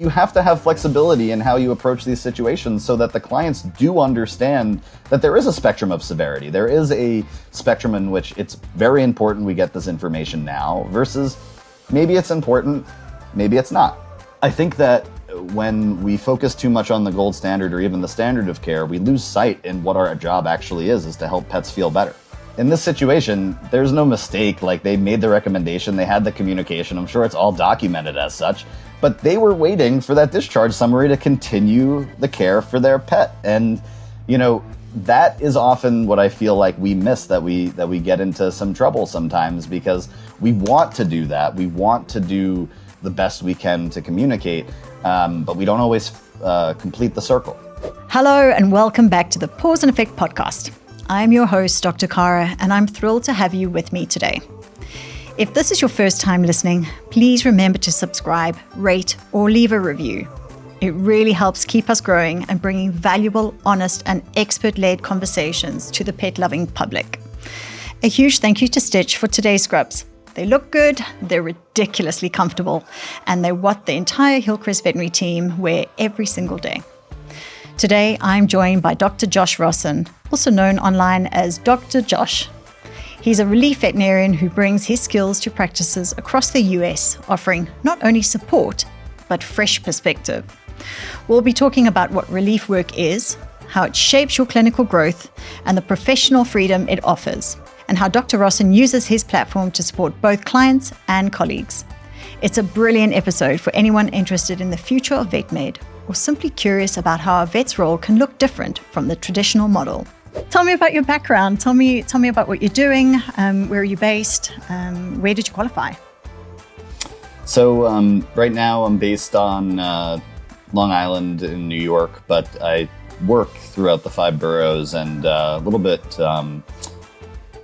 You have to have flexibility in how you approach these situations so that the clients do understand that there is a spectrum of severity. There is a spectrum in which it's very important we get this information now versus maybe it's important, maybe it's not. I think that when we focus too much on the gold standard or even the standard of care, we lose sight in what our job actually is to help pets feel better. In this situation, there's no mistake. Like, they made the recommendation, they had the communication. I'm sure it's all documented as such, but they were waiting for that discharge summary to continue the care for their pet. And, that is often what I feel like we miss, that we get into some trouble sometimes because we want to do that. We want to do the best we can to communicate, but we don't always complete the circle. Hello, and welcome back to the Pause and Effect podcast. I'm your host, Dr. Kara, and I'm thrilled to have you with me today. If this is your first time listening, please remember to subscribe, rate, or leave a review. It really helps keep us growing and bringing valuable, honest, and expert-led conversations to the pet-loving public. A huge thank you to Stitch for today's scrubs. They look good, they're ridiculously comfortable, and they're what the entire Hillcrest Veterinary team wear every single day. Today, I'm joined by Dr. Josh Rosen, also known online as Dr. Josh. He's a relief veterinarian who brings his skills to practices across the US, offering not only support, but fresh perspective. We'll be talking about what relief work is, how it shapes your clinical growth, and the professional freedom it offers, and how Dr. Rosen uses his platform to support both clients and colleagues. It's a brilliant episode for anyone interested in the future of VetMed, or simply curious about how a vet's role can look different from the traditional model. Tell me about your background. Tell me about what you're doing. Where are you based? Where did you qualify? So right now I'm based on Long Island in New York, but I work throughout the 5 boroughs and a little bit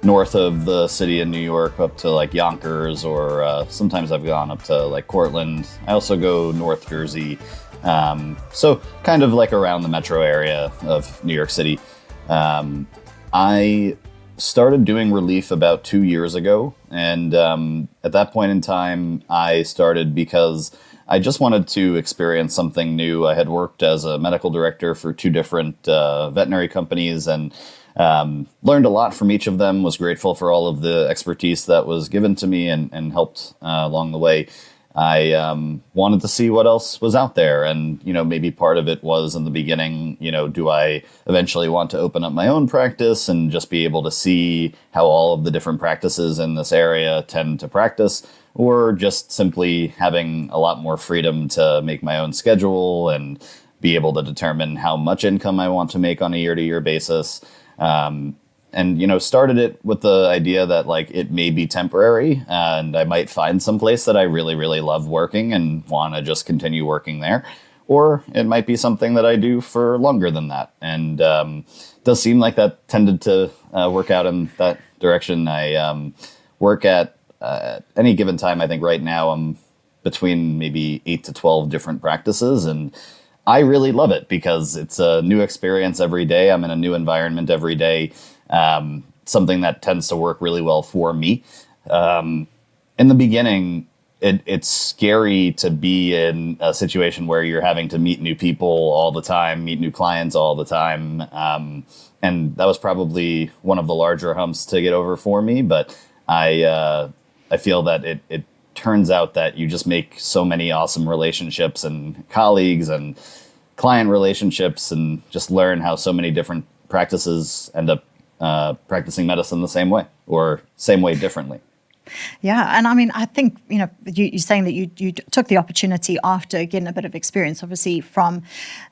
north of the city in New York up to like Yonkers, or sometimes I've gone up to like Cortland. I also go North Jersey. So kind of like around the metro area of New York City. I started doing relief about 2 years ago. And at that point in time, I started because I just wanted to experience something new. I had worked as a medical director for 2 different veterinary companies and learned a lot from each of them, was grateful for all of the expertise that was given to me and helped along the way. I wanted to see what else was out there. And, maybe part of it was in the beginning, do I eventually want to open up my own practice and just be able to see how all of the different practices in this area tend to practice, or just simply having a lot more freedom to make my own schedule and be able to determine how much income I want to make on a year-to-year basis. And, started it with the idea that it may be temporary and I might find some place that I really, really love working and want to just continue working there. Or it might be something that I do for longer than that. And it does seem like that tended to work out in that direction. I work at any given time. I think right now I'm between maybe 8 to 12 different practices, and I really love it because it's a new experience every day. I'm in a new environment every day. Something that tends to work really well for me. In the beginning, it's scary to be in a situation where you're having to meet new people all the time, meet new clients all the time. And that was probably one of the larger humps to get over for me. But I feel that it turns out that you just make so many awesome relationships and colleagues and client relationships, and just learn how so many different practices end up practicing medicine the same way, or same way differently. Yeah, and I mean, I think, you're saying that you took the opportunity after getting a bit of experience, obviously from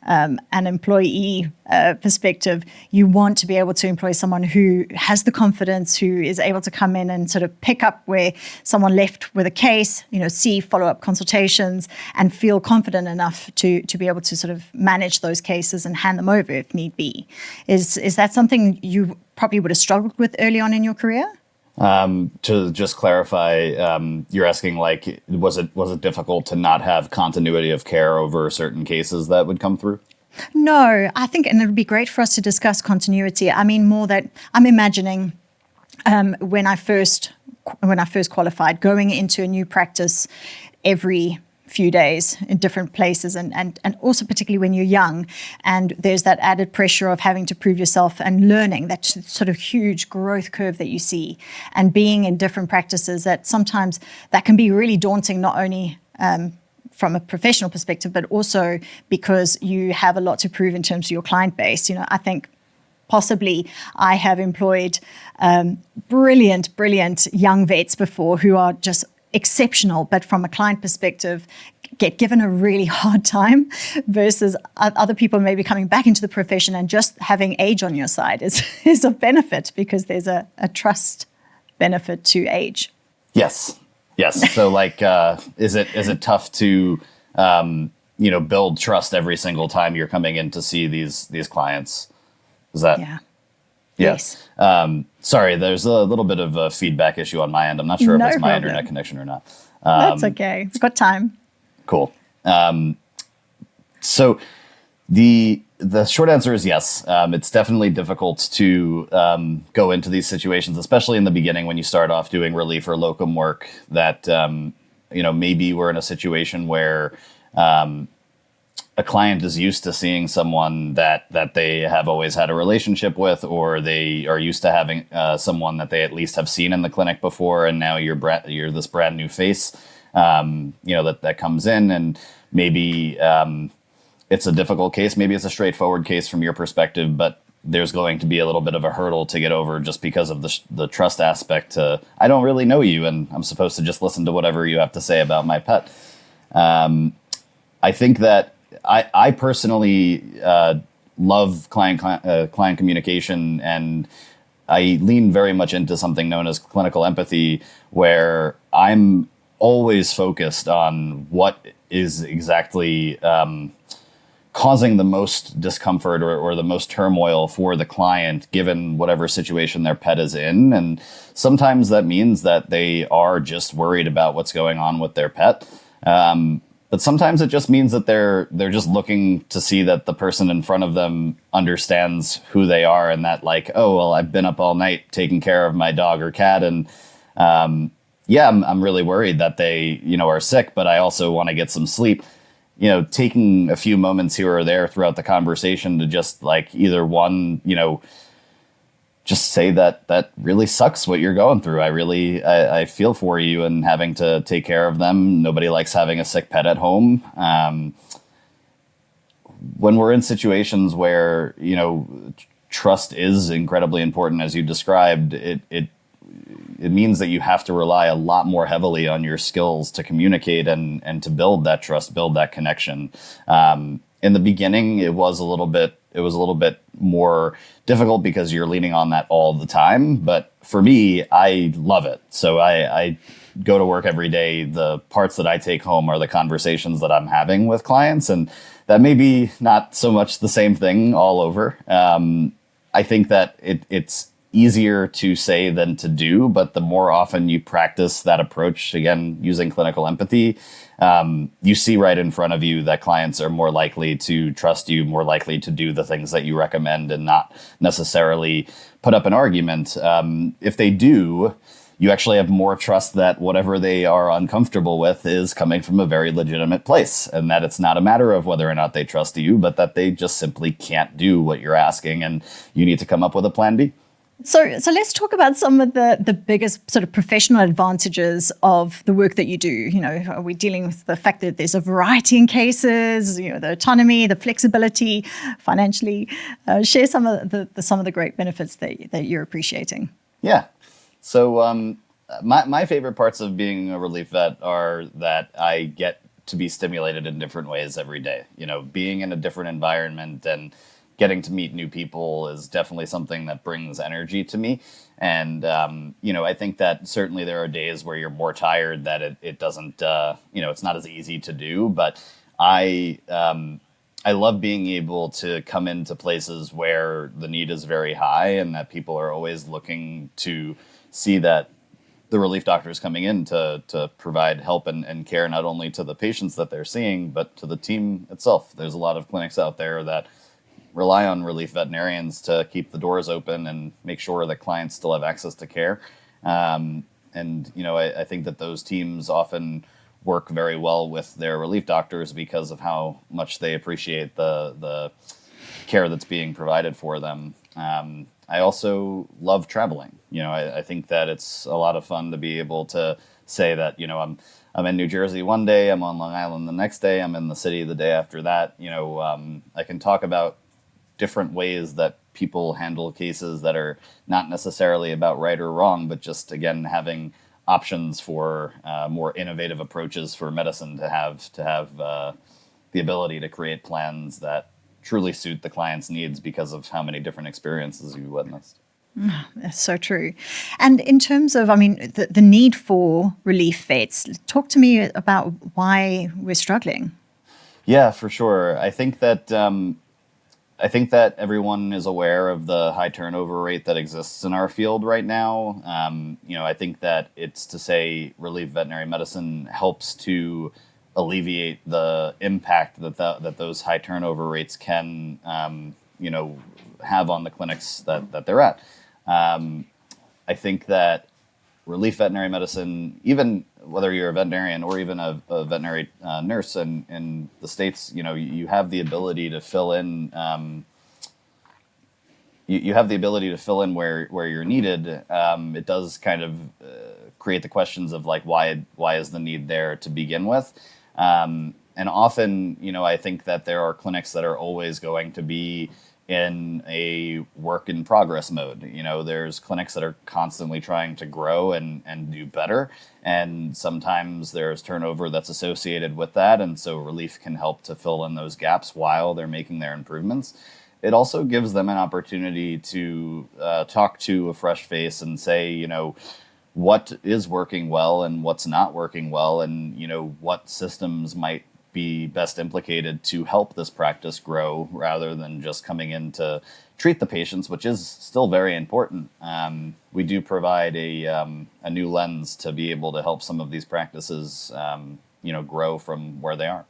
an employee perspective. You want to be able to employ someone who has the confidence, who is able to come in and sort of pick up where someone left with a case, see follow-up consultations and feel confident enough to be able to sort of manage those cases and hand them over if need be. Is that something you probably would have struggled with early on in your career? To just clarify, you're asking was it difficult to not have continuity of care over certain cases that would come through? No, I think, and it would be great for us to discuss continuity. I mean, more that I'm imagining when I first qualified, going into a new practice every few days in different places, and also particularly when you're young, and there's that added pressure of having to prove yourself and learning, that sort of huge growth curve that you see, and being in different practices, that sometimes that can be really daunting, not only from a professional perspective, but also because you have a lot to prove in terms of your client base. I think possibly I have employed brilliant young vets before who are just exceptional, but from a client perspective, get given a really hard time, versus other people maybe coming back into the profession, and just having age on your side is a benefit, because there's a trust benefit to age. Yes. So is it tough to, build trust every single time you're coming in to see these clients? Is that? Yeah. Yes. Sorry, there's a little bit of a feedback issue on my end. I'm not sure if it's my internet connection or not. That's okay. We've got time. Cool. So the short answer is yes. It's definitely difficult to go into these situations, especially in the beginning when you start off doing relief or locum work, that maybe we're in a situation where a client is used to seeing someone that they have always had a relationship with, or they are used to having someone that they at least have seen in the clinic before, and now you're this brand new face, that comes in, and maybe it's a difficult case, maybe it's a straightforward case from your perspective, but there's going to be a little bit of a hurdle to get over just because of the trust aspect. I don't really know you, and I'm supposed to just listen to whatever you have to say about my pet. I think that I personally love client communication, and I lean very much into something known as clinical empathy, where I'm always focused on what is exactly causing the most discomfort or the most turmoil for the client, given whatever situation their pet is in. And sometimes that means that they are just worried about what's going on with their pet. But sometimes it just means that they're just looking to see that the person in front of them understands who they are, and that I've been up all night taking care of my dog or cat, and I'm really worried that they are sick, but I also want to get some sleep. Taking a few moments here or there throughout the conversation to just either one, just say that really sucks what you're going through. I feel for you and having to take care of them. Nobody likes having a sick pet at home. When we're in situations where, trust is incredibly important, as you described, it means that you have to rely a lot more heavily on your skills to communicate and to build that trust, build that connection. In the beginning, it was a little bit more difficult because you're leaning on that all the time. But for me, I love it. So I go to work every day. The parts that I take home are the conversations that I'm having with clients. And that may be not so much the same thing all over. I think that it's easier to say than to do, but the more often you practice that approach, again, using clinical empathy, you see right in front of you that clients are more likely to trust you, more likely to do the things that you recommend and not necessarily put up an argument. If they do, you actually have more trust that whatever they are uncomfortable with is coming from a very legitimate place, and that it's not a matter of whether or not they trust you, but that they just simply can't do what you're asking, and you need to come up with a plan B. So let's talk about some of the biggest sort of professional advantages of the work that you do. Are we dealing with the fact that there's a variety in cases, the autonomy, the flexibility, financially? Share some of the great benefits that you're appreciating. Yeah. So my favorite parts of being a relief vet are that I get to be stimulated in different ways every day. Being in a different environment and getting to meet new people is definitely something that brings energy to me. And, I think that certainly there are days where you're more tired, that it doesn't, it's not as easy to do. But I love being able to come into places where the need is very high and that people are always looking to see that the relief doctor is coming in to provide help and care, not only to the patients that they're seeing, but to the team itself. There's a lot of clinics out there that rely on relief veterinarians to keep the doors open and make sure that clients still have access to care. I think that those teams often work very well with their relief doctors because of how much they appreciate the care that's being provided for them. I also love traveling. I think that it's a lot of fun to be able to say that, I'm in New Jersey one day, I'm on Long Island the next day, I'm in the city the day after that. I can talk about different ways that people handle cases that are not necessarily about right or wrong, but just, again, having options for more innovative approaches for medicine to have the ability to create plans that truly suit the client's needs because of how many different experiences you've witnessed. That's so true. And in terms of, the need for relief vets, talk to me about why we're struggling. Yeah, for sure. I think that everyone is aware of the high turnover rate that exists in our field right now. I think that it's to say relief veterinary medicine helps to alleviate the impact that those high turnover rates can, have on the clinics that they're at. I think that relief veterinary medicine, even whether you're a veterinarian or even a veterinary nurse in the States, you have the ability to fill in. You have the ability to fill in where you're needed. It does kind of create the questions of like why is the need there to begin with, and often I think that there are clinics that are always going to be in a work in progress mode. There's clinics that are constantly trying to grow and do better. And sometimes there's turnover that's associated with that. And so relief can help to fill in those gaps while they're making their improvements. It also gives them an opportunity to talk to a fresh face and say, what is working well and what's not working well, and, what systems might be best implicated to help this practice grow rather than just coming in to treat the patients, which is still very important. We do provide a new lens to be able to help some of these practices, grow from where they are.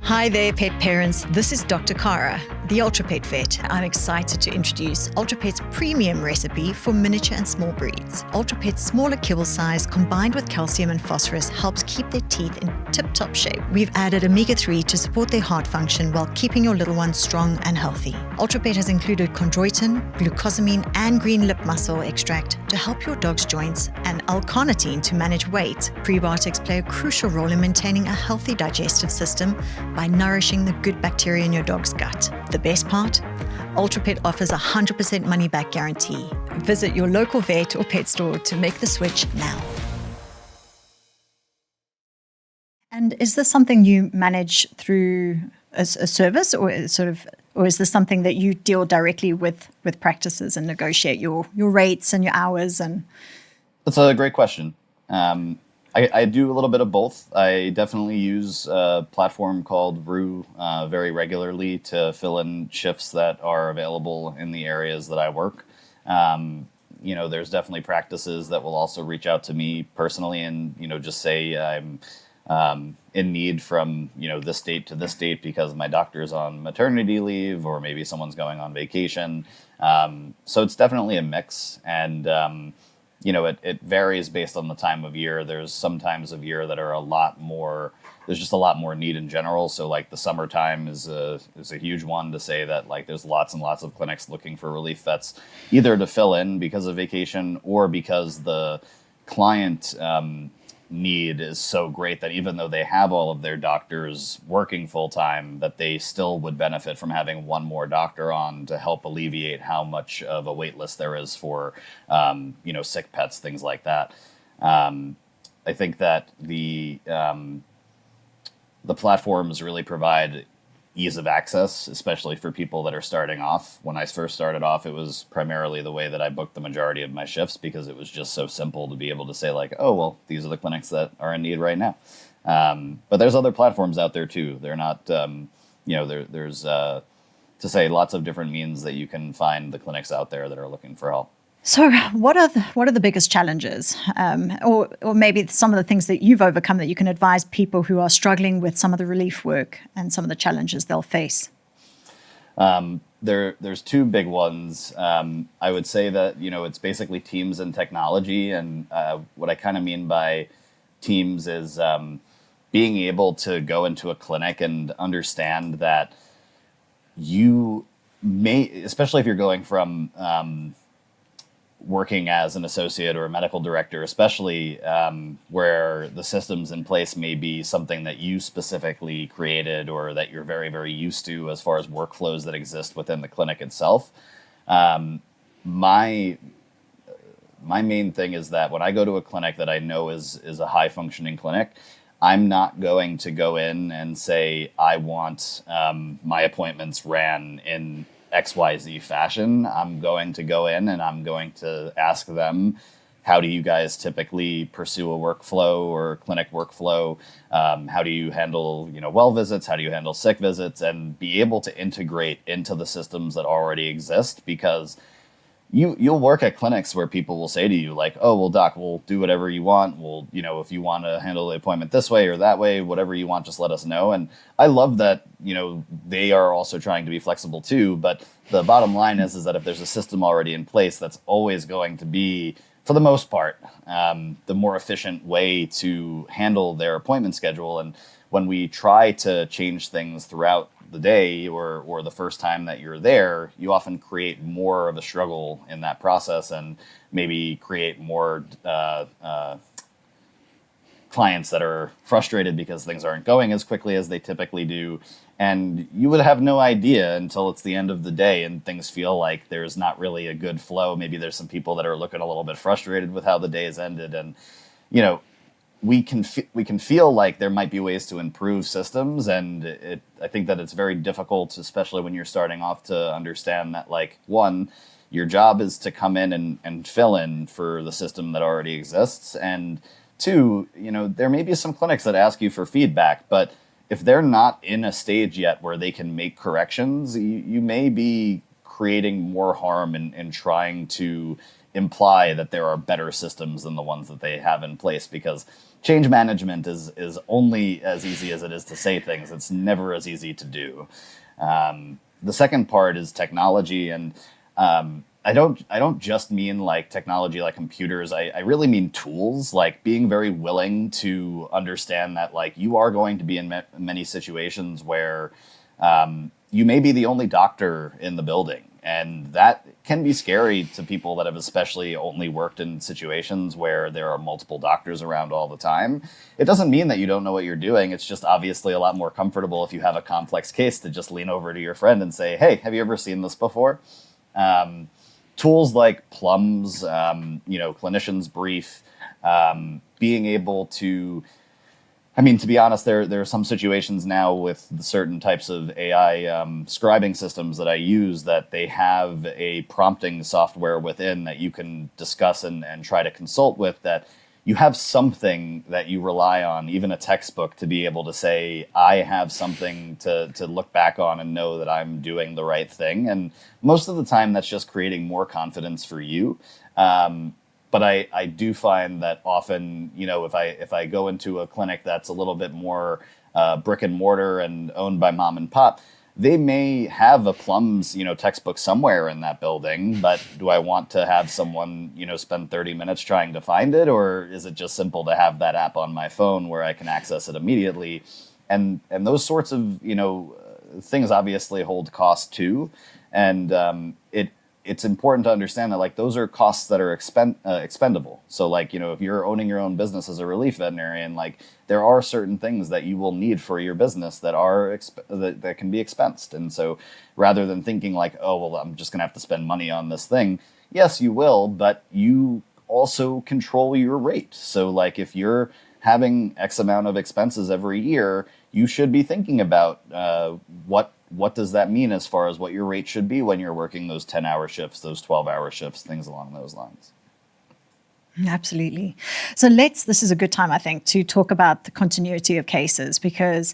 Hi there, pet parents. This is Dr. Kara, the Ultra Pet Vet. I'm excited to introduce Ultra Pet's premium recipe for miniature and small breeds. Ultra Pet's smaller kibble size combined with calcium and phosphorus helps keep their teeth in tip-top shape. We've added omega-3 to support their heart function while keeping your little ones strong and healthy. Ultra Pet has included chondroitin, glucosamine, and green lip mussel extract to help your dog's joints, and L-carnitine to manage weight. Prebiotics play a crucial role in maintaining a healthy digestive system by nourishing the good bacteria in your dog's gut. The best part? UltraPet offers a 100% money-back guarantee. Visit your local vet or pet store to make the switch now. And is this something you manage through a service, or is this something that you deal directly with practices and negotiate your rates and your hours? And that's a great question. I do a little bit of both. I definitely use a platform called Rue very regularly to fill in shifts that are available in the areas that I work. There's definitely practices that will also reach out to me personally and, just say I'm in need from, this date to this date because my doctor's on maternity leave or maybe someone's going on vacation. So it's definitely a mix. And, it varies based on the time of year. There's some times of year that are there's just a lot more need in general. So like the summertime is a huge one to say that like there's lots and lots of clinics looking for relief vets either to fill in because of vacation or because the client need is so great that even though they have all of their doctors working full time, that they still would benefit from having one more doctor on to help alleviate how much of a wait list there is for, sick pets, things like that. I think that the platforms really provide ease of access, especially for people that are starting off. When I first started off, it was primarily the way that I booked the majority of my shifts because it was just so simple to be able to say like, oh, well, these are the clinics that are in need right now. But there's other platforms out there too. They're not, there's to say lots of different means that you can find the clinics out there that are looking for help. so what are the biggest challenges, or maybe some of the things that you've overcome that you can advise people who are struggling with some of the relief work and some of the challenges they'll face? There's two big ones. I would say that, it's basically teams and technology. And what I kind of mean by teams is being able to go into a clinic and understand that you may, especially if you're going from working as an associate or a medical director, especially where the systems in place may be something that you specifically created or that you're very, very used to as far as workflows that exist within the clinic itself. My main thing is that when I go to a clinic that I know is a high functioning clinic, I'm not going to go in and say, I want my appointments ran in XYZ fashion. I'm going to go in and I'm going to ask them, how do you guys typically pursue a workflow or clinic workflow? How do you handle, well visits? How do you handle sick visits? And be able to integrate into the systems that already exist, because you'll work at clinics where people will say to you like, oh, well, doc, we'll do whatever you want. We'll, if you want to handle the appointment this way or that way, whatever you want, just let us know. And I love that, they are also trying to be flexible too. But the bottom line is that if there's a system already in place, that's always going to be, for the most part, the more efficient way to handle their appointment schedule. And when we try to change things throughout the day or the first time that you're there, you often create more of a struggle in that process and maybe create more clients that are frustrated because things aren't going as quickly as they typically do. And you would have no idea until it's the end of the day and things feel like there's not really a good flow. Maybe there's some people that are looking a little bit frustrated with how the day has ended. And, we can feel like there might be ways to improve systems, and I think that it's very difficult, especially when you're starting off, to understand that, like, one, your job is to come in and fill in for the system that already exists, and two, there may be some clinics that ask you for feedback, but if they're not in a stage yet where they can make corrections, you may be creating more harm in trying to imply that there are better systems than the ones that they have in place, because change management is only as easy as it is to say things. It's never as easy to do. The second part is technology, and I don't just mean like technology like computers. I really mean tools, like being very willing to understand that, like, you are going to be in many situations where you may be the only doctor in the building. And that can be scary to people that have especially only worked in situations where there are multiple doctors around all the time. It doesn't mean that you don't know what you're doing. It's just obviously a lot more comfortable if you have a complex case to just lean over to your friend and say, hey, have you ever seen this before? Tools like Plums, Clinician's Brief, being able to, to be honest, there are some situations now with certain types of AI scribing systems that I use that they have a prompting software within that you can discuss and try to consult with, that you have something that you rely on, even a textbook, to be able to say, I have something to look back on and know that I'm doing the right thing. And most of the time, that's just creating more confidence for you. But I do find that often, if I go into a clinic that's a little bit more brick and mortar and owned by mom and pop, they may have a Plums, textbook somewhere in that building, but do I want to have someone, spend 30 minutes trying to find it? Or is it just simple to have that app on my phone where I can access it immediately? And those sorts of, things obviously hold cost too. And it's important to understand that, like, those are costs that are expendable. So, like, if you're owning your own business as a relief veterinarian, like, there are certain things that you will need for your business that are that can be expensed. And so rather than thinking like, oh, well, I'm just going to have to spend money on this thing. Yes, you will, but you also control your rate. So, like, if you're having X amount of expenses every year, you should be thinking about what does that mean as far as what your rate should be when you're working those 10-hour shifts, those 12-hour shifts, things along those lines. Absolutely. So this is a good time, I think, to talk about the continuity of cases, because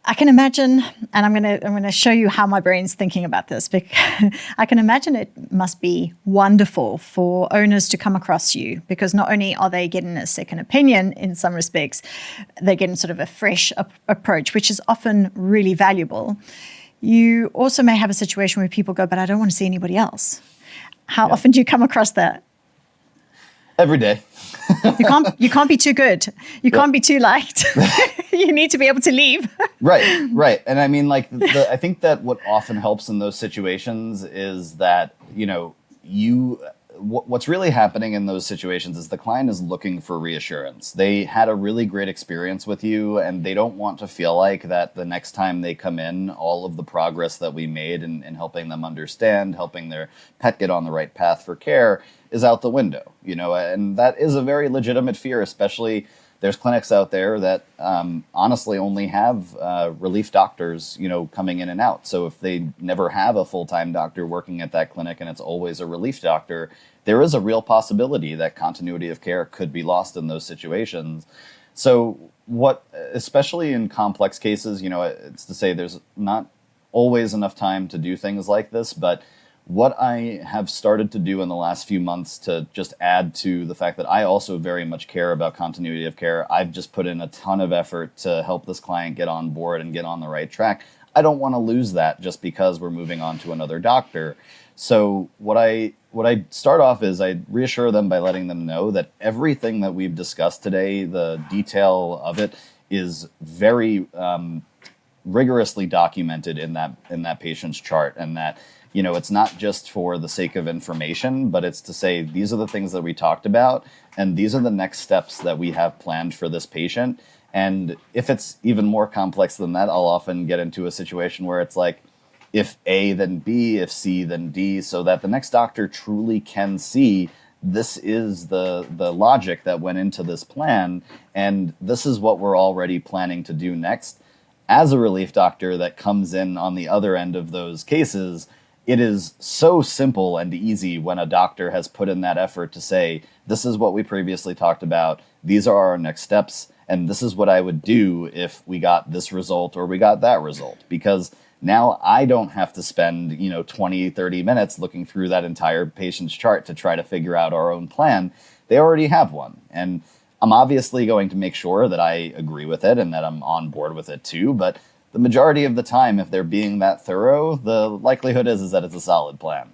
I can imagine, and I'm going to show you how my brain's thinking about this, because I can imagine it must be wonderful for owners to come across you, because not only are they getting a second opinion in some respects, they're getting sort of a fresh approach, which is often really valuable. You also may have a situation where people go, but I don't want to see anybody else. How often do you come across that? Every day. You can't be too good. You can't be too liked. You need to be able to leave. Right. And I mean, like, I think that what often helps in those situations is that, what's really happening in those situations is the client is looking for reassurance. They had a really great experience with you, and they don't want to feel like that the next time they come in, all of the progress that we made in helping them understand, helping their pet get on the right path for care is out the window, and that is a very legitimate fear, especially there's clinics out there that honestly only have relief doctors, coming in and out. So if they never have a full-time doctor working at that clinic and it's always a relief doctor, there is a real possibility that continuity of care could be lost in those situations. So especially in complex cases, it's to say there's not always enough time to do things like this, but what I have started to do in the last few months to just add to the fact that I also very much care about continuity of care, I've just put in a ton of effort to help this client get on board and get on the right track. I don't want to lose that just because we're moving on to another doctor. So what I start off is I reassure them by letting them know that everything that we've discussed today, the detail of it, is very rigorously documented in that patient's chart, and that it's not just for the sake of information, but it's to say these are the things that we talked about, and these are the next steps that we have planned for this patient. And if it's even more complex than that, I'll often get into a situation where it's like, if A, then B, if C, then D, so that the next doctor truly can see this is the logic that went into this plan, and this is what we're already planning to do next. As a relief doctor that comes in on the other end of those cases, it is so simple and easy when a doctor has put in that effort to say, this is what we previously talked about, these are our next steps, and this is what I would do if we got this result or we got that result. Because now I don't have to spend 20, 30 minutes looking through that entire patient's chart to try to figure out our own plan. They already have one. And I'm obviously going to make sure that I agree with it and that I'm on board with it too, but the majority of the time, if they're being that thorough, the likelihood is that it's a solid plan.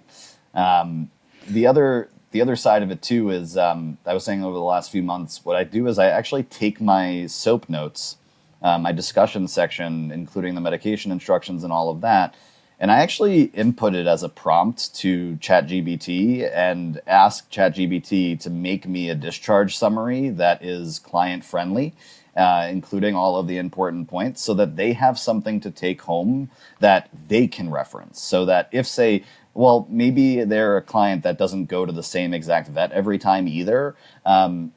The other side of it too is, I was saying over the last few months, what I do is I actually take my SOAP notes, my discussion section, including the medication instructions and all of that, and I actually input it as a prompt to ChatGPT and ask ChatGPT to make me a discharge summary that is client-friendly, including all of the important points, so that they have something to take home that they can reference. So that if, say, well, maybe they're a client that doesn't go to the same exact vet every time either.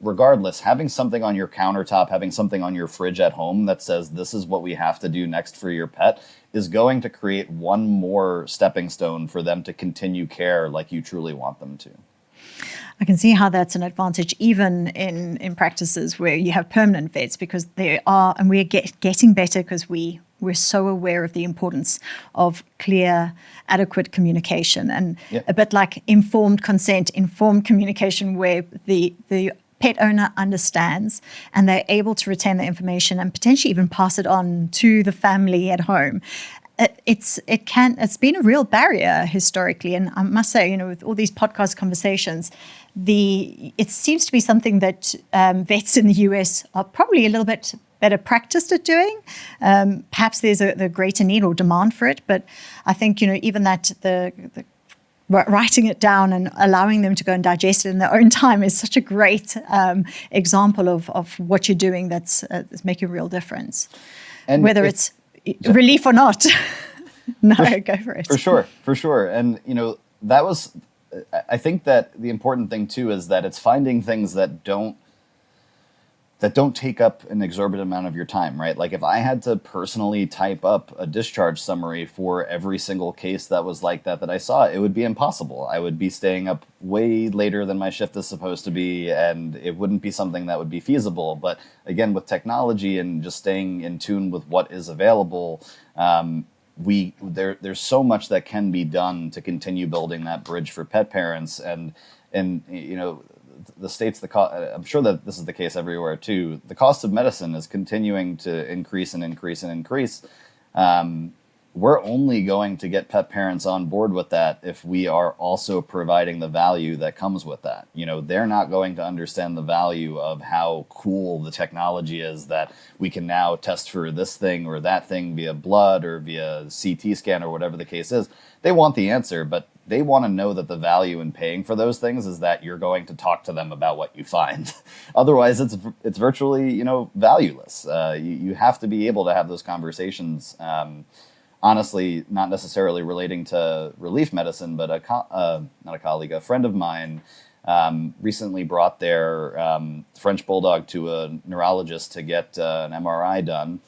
Regardless, having something on your countertop, having something on your fridge at home that says this is what we have to do next for your pet is going to create one more stepping stone for them to continue care like you truly want them to. I can see how that's an advantage even in practices where you have permanent vets, because there are, and we're getting better because we're so aware of the importance of clear, adequate communication, and a bit like informed consent, informed communication, where the pet owner understands and they're able to retain the information and potentially even pass it on to the family at home. It's been a real barrier historically, and I must say, with all these podcast conversations, it seems to be something that vets in the US are probably a little bit better practiced at doing. Perhaps there's a greater need or demand for it, but I think even that the writing it down and allowing them to go and digest it in their own time is such a great example of what you're doing that's making a real difference, and whether it's relief or not. Go for it. For sure. And, that was, I think that the important thing too is that it's finding things that don't take up an exorbitant amount of your time, right? Like if I had to personally type up a discharge summary for every single case that was like that I saw, it would be impossible. I would be staying up way later than my shift is supposed to be, and it wouldn't be something that would be feasible. But again, with technology and just staying in tune with what is available, there's so much that can be done to continue building that bridge for pet parents. And the states, I'm sure that this is the case everywhere too. The cost of medicine is continuing to increase and increase and increase. we're only going to get pet parents on board with that if we are also providing the value that comes with that. They're not going to understand the value of how cool the technology is that we can now test for this thing or that thing via blood or via CT scan or whatever the case is. They want the answer, but they want to know that the value in paying for those things is that you're going to talk to them about what you find. Otherwise, it's virtually, valueless. You have to be able to have those conversations. Honestly, not necessarily relating to relief medicine, but not a colleague, a friend of mine recently brought their French bulldog to a neurologist to get an MRI done.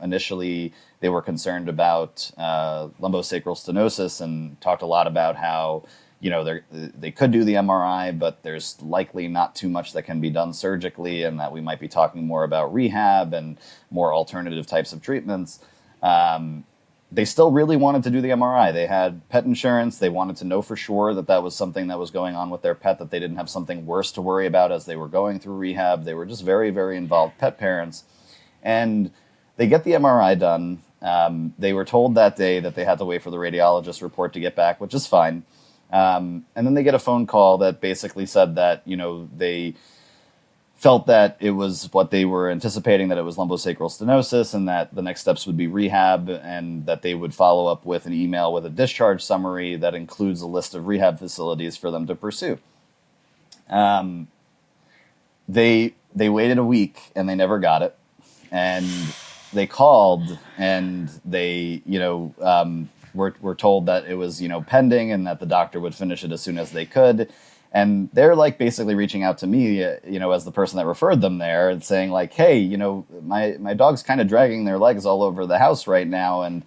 Initially, they were concerned about lumbosacral stenosis and talked a lot about how they could do the MRI, but there's likely not too much that can be done surgically, and that we might be talking more about rehab and more alternative types of treatments. They still really wanted to do the MRI. They had pet insurance. They wanted to know for sure that that was something that was going on with their pet, that they didn't have something worse to worry about as they were going through rehab. They were just very, very involved pet parents. And they get the MRI done. They were told that day that they had to wait for the radiologist report to get back, which is fine. And then they get a phone call that basically said that, they felt that it was what they were anticipating, that it was lumbosacral stenosis, and that the next steps would be rehab, and that they would follow up with an email with a discharge summary that includes a list of rehab facilities for them to pursue. They waited a week and they never got it. And they called and they, were told that it was, pending and that the doctor would finish it as soon as they could. And they're like basically reaching out to me, as the person that referred them there, and saying like, hey, my dog's kind of dragging their legs all over the house right now, and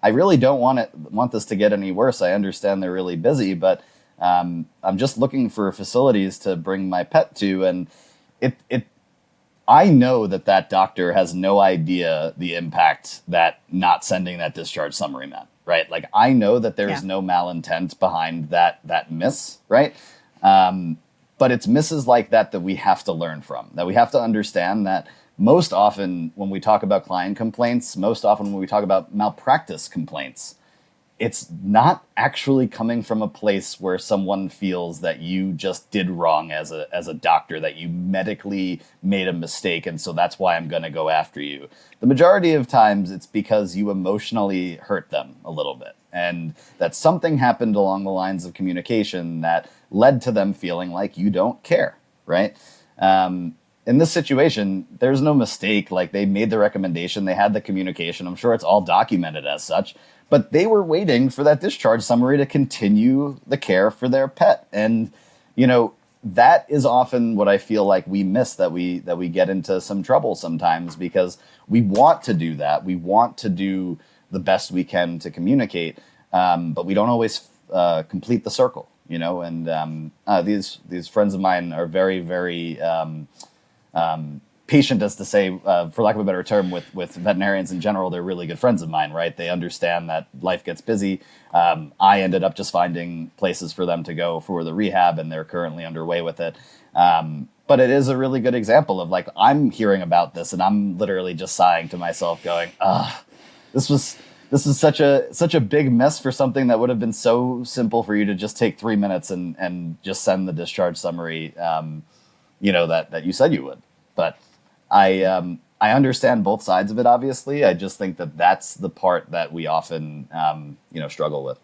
I really don't want this to get any worse. I understand they're really busy, but I'm just looking for facilities to bring my pet to, and I know that doctor has no idea the impact that not sending that discharge summary meant, right? Like, I know that there's no malintent behind that miss, right? But it's misses like that we have to learn from, that we have to understand that most often when we talk about client complaints, most often when we talk about malpractice complaints, it's not actually coming from a place where someone feels that you just did wrong as a doctor, that you medically made a mistake, and so that's why I'm going to go after you. The majority of times it's because you emotionally hurt them a little bit, and that something happened along the lines of communication that led to them feeling like you don't care, right? In this situation, there's no mistake. Like, they made the recommendation, they had the communication. I'm sure it's all documented as such. But they were waiting for that discharge summary to continue the care for their pet. And, that is often what I feel like we miss, that we get into some trouble sometimes, because we want to do that. We want to do the best we can to communicate, but we don't always complete the circle, and these friends of mine are very, very patient, as to say, for lack of a better term, with veterinarians in general. They're really good friends of mine, right? They understand that life gets busy. I ended up just finding places for them to go for the rehab, and they're currently underway with it. But it is a really good example of, like, I'm hearing about this and I'm literally just sighing to myself going, this is such a big mess for something that would have been so simple for you to just take 3 minutes and just send the discharge summary, that you said you would. But I understand both sides of it, obviously. I just think that that's the part that we often, struggle with.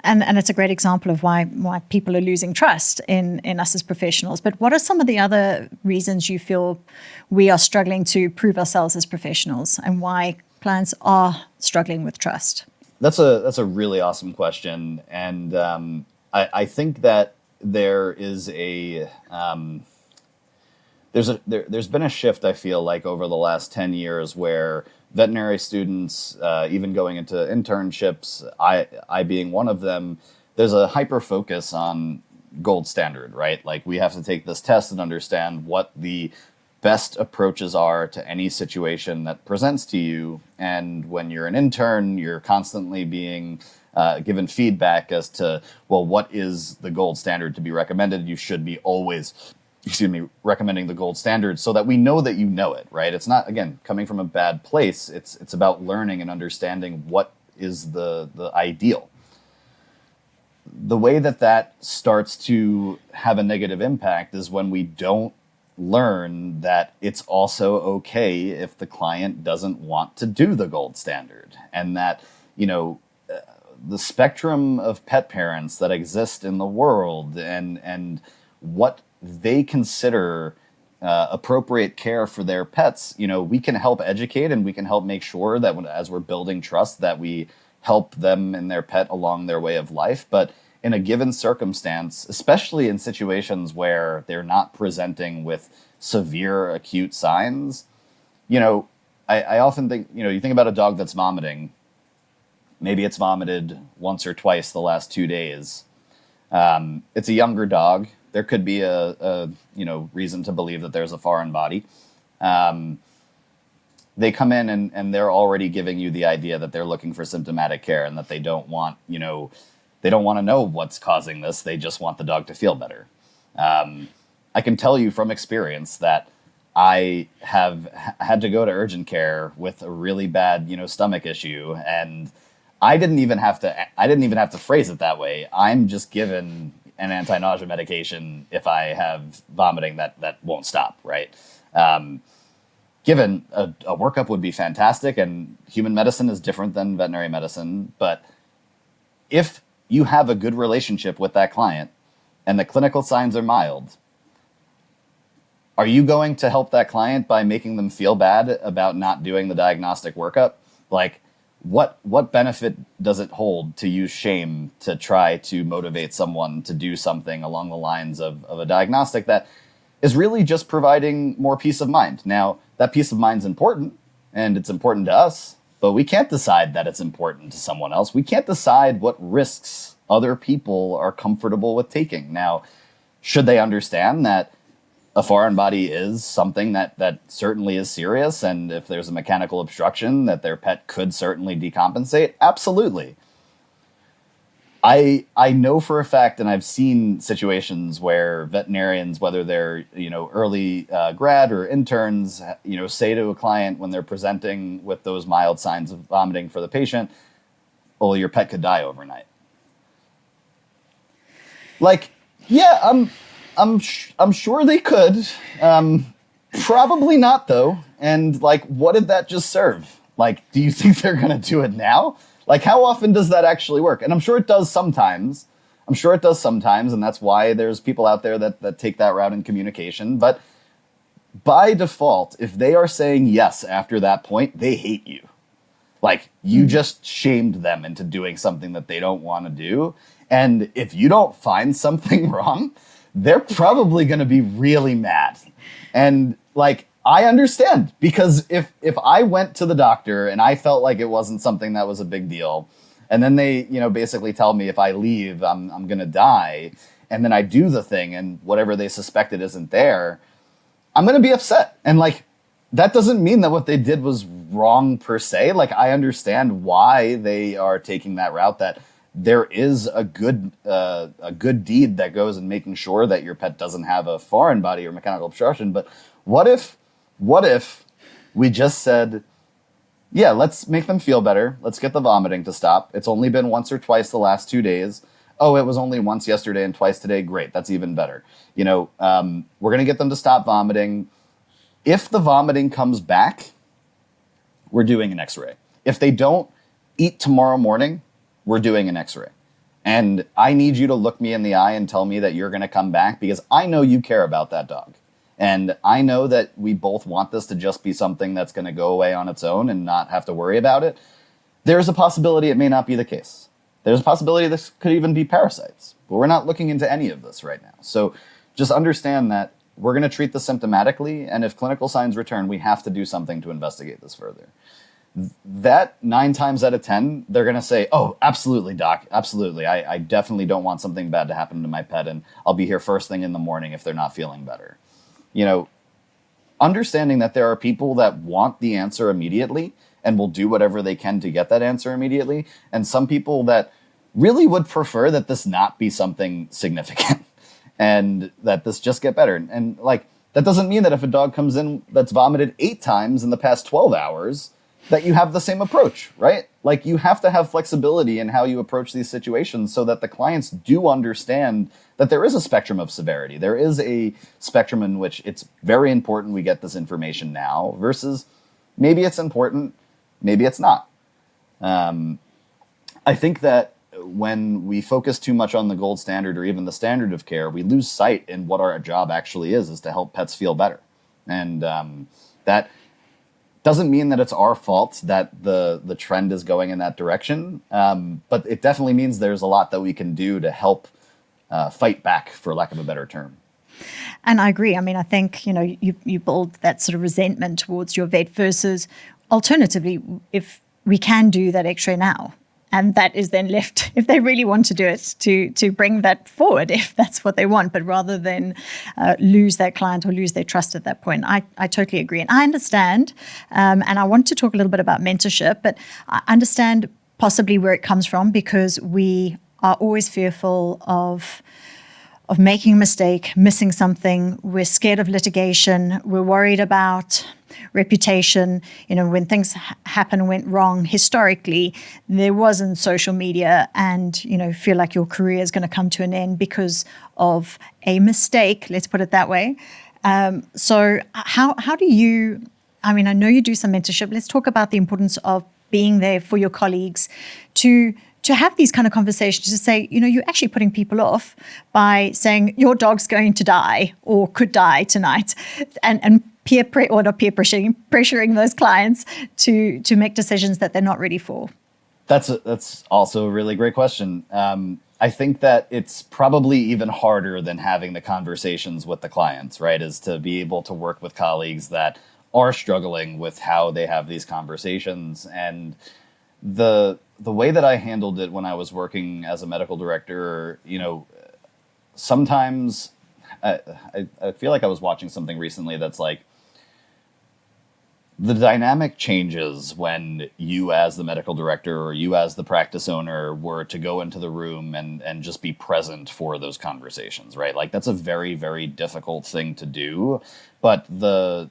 And it's a great example of why people are losing trust in us as professionals. But what are some of the other reasons you feel we are struggling to prove ourselves as professionals, and why clients are struggling with trust? That's a really awesome question. And I think that there is there's been a shift, I feel like, over the last 10 years where veterinary students, even going into internships, I being one of them, there's a hyper focus on gold standard, right? Like, we have to take this test and understand what the best approaches are to any situation that presents to you. And when you're an intern, you're constantly being given feedback as to, well, what is the gold standard to be recommended? You should be always recommending the gold standard so that we know that you know it, right? It's not, again, coming from a bad place. It's about learning and understanding what is the ideal. The way that starts to have a negative impact is when we don't learn that it's also okay if the client doesn't want to do the gold standard, and that, the spectrum of pet parents that exist in the world and what they consider appropriate care for their pets, we can help educate and we can help make sure that as we're building trust, that we help them and their pet along their way of life. But in a given circumstance, especially in situations where they're not presenting with severe acute signs, I often think, you think about a dog that's vomiting. Maybe it's vomited once or twice the last 2 days. It's a younger dog. There could be a reason to believe that there's a foreign body. They come in and they're already giving you the idea that they're looking for symptomatic care and that they don't want, they don't want to know what's causing this. They just want the dog to feel better. I can tell you from experience that I have had to go to urgent care with a really bad, stomach issue, and I didn't even have to phrase it that way. I'm just given an anti-nausea medication if I have vomiting that won't stop, right? Given a workup would be fantastic, and human medicine is different than veterinary medicine, but if you have a good relationship with that client and the clinical signs are mild, are you going to help that client by making them feel bad about not doing the diagnostic workup? Like, what benefit does it hold to use shame to try to motivate someone to do something along the lines of a diagnostic that is really just providing more peace of mind? Now, that peace of mind is important, and it's important to us, but we can't decide that it's important to someone else. We can't decide what risks other people are comfortable with taking. Now, should they understand that a foreign body is something that certainly is serious, and if there's a mechanical obstruction that their pet could certainly decompensate? Absolutely. I know for a fact, and I've seen situations where veterinarians, whether they're early grad or interns, say to a client when they're presenting with those mild signs of vomiting for the patient, "Oh, your pet could die overnight." Like, yeah, I'm sure they could. Probably not, though. And what did that just serve? Do you think they're going to do it now? How often does that actually work? And I'm sure it does sometimes. And that's why there's people out there that take that route in communication. But by default, if they are saying yes after that point, they hate you. You just shamed them into doing something that they don't want to do. And if you don't find something wrong, they're probably going to be really mad. And I understand, because if I went to the doctor and I felt like it wasn't something that was a big deal, and then they, basically tell me if I leave, I'm going to die, and then I do the thing and whatever they suspected isn't there, I'm going to be upset. And that doesn't mean that what they did was wrong per se. I understand why they are taking that route, that there is a good deed that goes in making sure that your pet doesn't have a foreign body or mechanical obstruction. But what if we just said, yeah, let's make them feel better. Let's get the vomiting to stop. It's only been once or twice the last 2 days. Oh, it was only once yesterday and twice today. Great. That's even better. We're going to get them to stop vomiting. If the vomiting comes back, we're doing an x-ray. If they don't eat tomorrow morning, we're doing an x-ray. And I need you to look me in the eye and tell me that you're going to come back, because I know you care about that dog. And I know that we both want this to just be something that's going to go away on its own and not have to worry about it. There's a possibility it may not be the case. There's a possibility this could even be parasites. But we're not looking into any of this right now. So just understand that we're going to treat this symptomatically, and if clinical signs return, we have to do something to investigate this further. That 9 times out of 10, they're going to say, "Oh, absolutely, doc. Absolutely. I definitely don't want something bad to happen to my pet, and I'll be here first thing in the morning if they're not feeling better." Understanding that there are people that want the answer immediately and will do whatever they can to get that answer immediately, and some people that really would prefer that this not be something significant. and that this just get better. And like, that doesn't mean that if a dog comes in that's vomited 8 times in the past 12 hours, that you have the same approach, right? Like, you have to have flexibility in how you approach these situations so that the clients do understand that there is a spectrum of severity. There is a spectrum in which it's very important we get this information now versus maybe it's important, maybe it's not. I think that when we focus too much on the gold standard or even the standard of care, we lose sight in what our job actually is to help pets feel better. And that doesn't mean that it's our fault that the trend is going in that direction, but it definitely means there's a lot that we can do to help fight back, for lack of a better term. And I agree. I mean, I think, you build that sort of resentment towards your vet versus alternatively, if we can do that x-ray now, and that is then left, if they really want to do it, to bring that forward if that's what they want, but rather than lose that client or lose their trust at that point. I totally agree. And I understand, and I want to talk a little bit about mentorship, but I understand possibly where it comes from, because we are always fearful of making a mistake, missing something. We're scared of litigation. We're worried about reputation. When things went wrong historically, there wasn't social media, and feel like your career is going to come to an end because of a mistake. Let's put it that way. So how do you? I mean, I know you do some mentorship. Let's talk about the importance of being there for your colleagues to have these kind of conversations, to say, you're actually putting people off by saying your dog's going to die or could die tonight, and pressuring those clients to make decisions that they're not ready for. That's also a really great question. I think that it's probably even harder than having the conversations with the clients, right? Is to be able to work with colleagues that are struggling with how they have these conversations. And the way that I handled it when I was working as a medical director, sometimes I feel like I was watching something recently that's like, the dynamic changes when you as the medical director or you as the practice owner were to go into the room and just be present for those conversations, right? Like, that's a very, very difficult thing to do. But the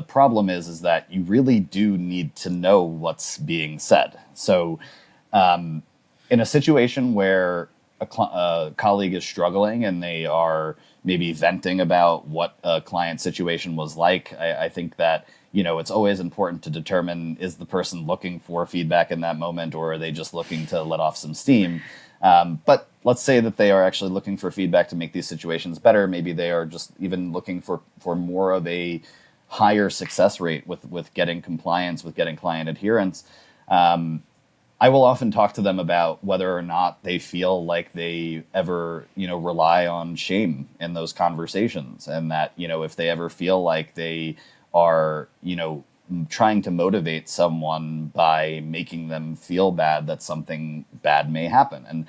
problem is that you really do need to know what's being said. So in a situation where a colleague is struggling and they are maybe venting about what a client situation was like, I think that, it's always important to determine, is the person looking for feedback in that moment, or are they just looking to let off some steam? But let's say that they are actually looking for feedback to make these situations better. Maybe they are just even looking for more of a higher success rate with getting compliance, with getting client adherence. I will often talk to them about whether or not they feel like they ever, rely on shame in those conversations, and that, if they ever feel like they are, trying to motivate someone by making them feel bad that something bad may happen. And,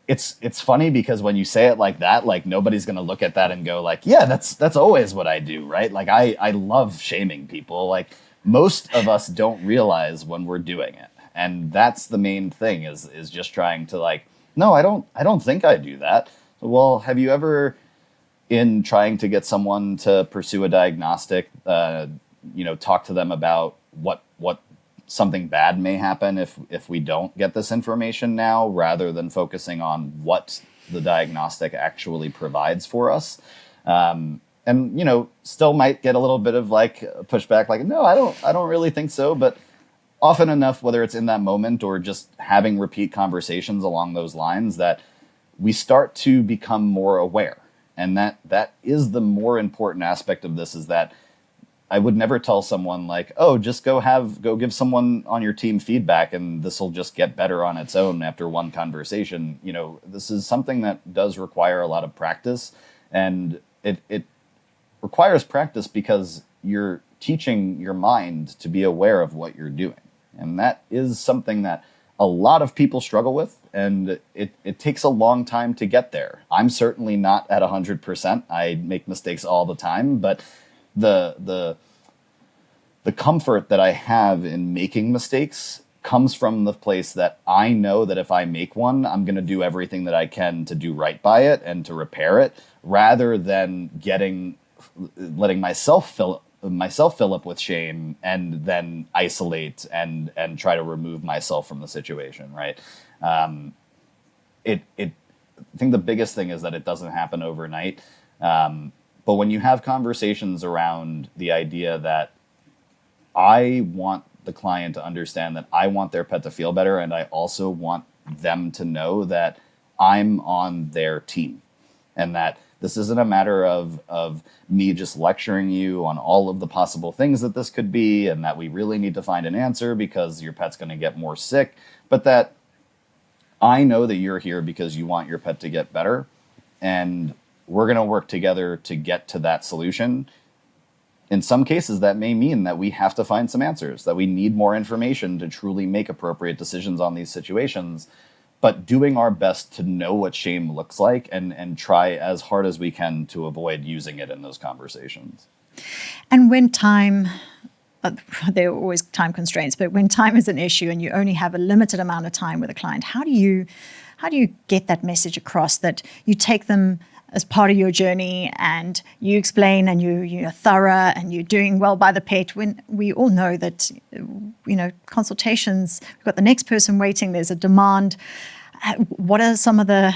it's funny because when you say it like that, like, nobody's going to look at that and go like, yeah, that's always what I do, right? Like, I love shaming people. Like, most of us don't realize when we're doing it. And that's the main thing is just trying to like, no, I don't think I do that. Well, have you ever, in trying to get someone to pursue a diagnostic, talk to them about what something bad may happen if we don't get this information now, rather than focusing on what the diagnostic actually provides for us? And, still might get a little bit of like pushback, like, no, I don't really think so. But often enough, whether it's in that moment or just having repeat conversations along those lines, that we start to become more aware. And that is the more important aspect of this, is that I would never tell someone like, oh, just go give someone on your team feedback and this will just get better on its own after one conversation. This is something that does require a lot of practice, and it requires practice because you're teaching your mind to be aware of what you're doing. And that is something that a lot of people struggle with, and it takes a long time to get there. I'm certainly not at 100%. I make mistakes all the time, but the comfort that I have in making mistakes comes from the place that I know that if I make one, I'm going to do everything that I can to do right by it and to repair it, rather than letting myself fill up with shame and then isolate and try to remove myself from the situation. Right. I think the biggest thing is that it doesn't happen overnight. But when you have conversations around the idea that I want the client to understand that I want their pet to feel better, and I also want them to know that I'm on their team, and that this isn't a matter of me just lecturing you on all of the possible things that this could be, and that we really need to find an answer because your pet's going to get more sick, but that I know that you're here because you want your pet to get better, and we're going to work together to get to that solution. In some cases, that may mean that we have to find some answers, that we need more information to truly make appropriate decisions on these situations, but doing our best to know what shame looks like and try as hard as we can to avoid using it in those conversations. And when there are always time constraints, but when time is an issue and you only have a limited amount of time with a client, how do you get that message across that you take them as part of your journey and you explain and you're thorough and you're doing well by the pet, when we all know that, consultations, we've got the next person waiting, there's a demand. What are some of the